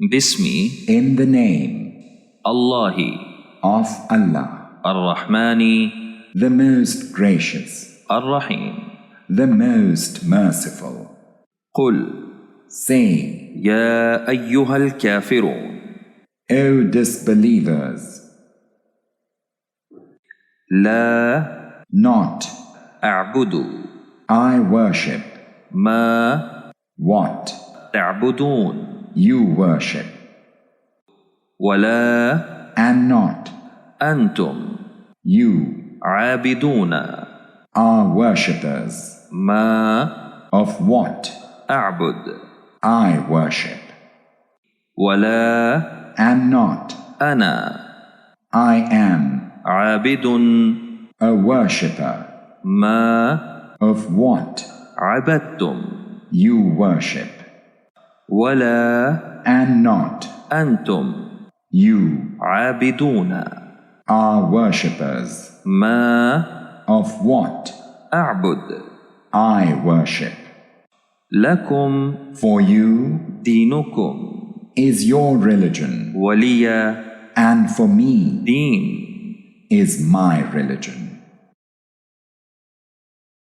باسم in the name الله of Allah, الرحمن the most gracious, الرحيم. the most merciful. قل Say, يا أيها الكافرون O disbelievers, لا not أعبد I worship ما what تعبدون you worship, ولا and not أنتم you عابدون are worshippers ما of what أعبد I worship, ولا and not أنا I am عابد a worshipper ما of what عبدتم you worship, ولا and not أنتم you عابدون are worshippers ما of what أعبد. I worship. لكم For you دينكم is your religion, ولي and for me دين. is my religion.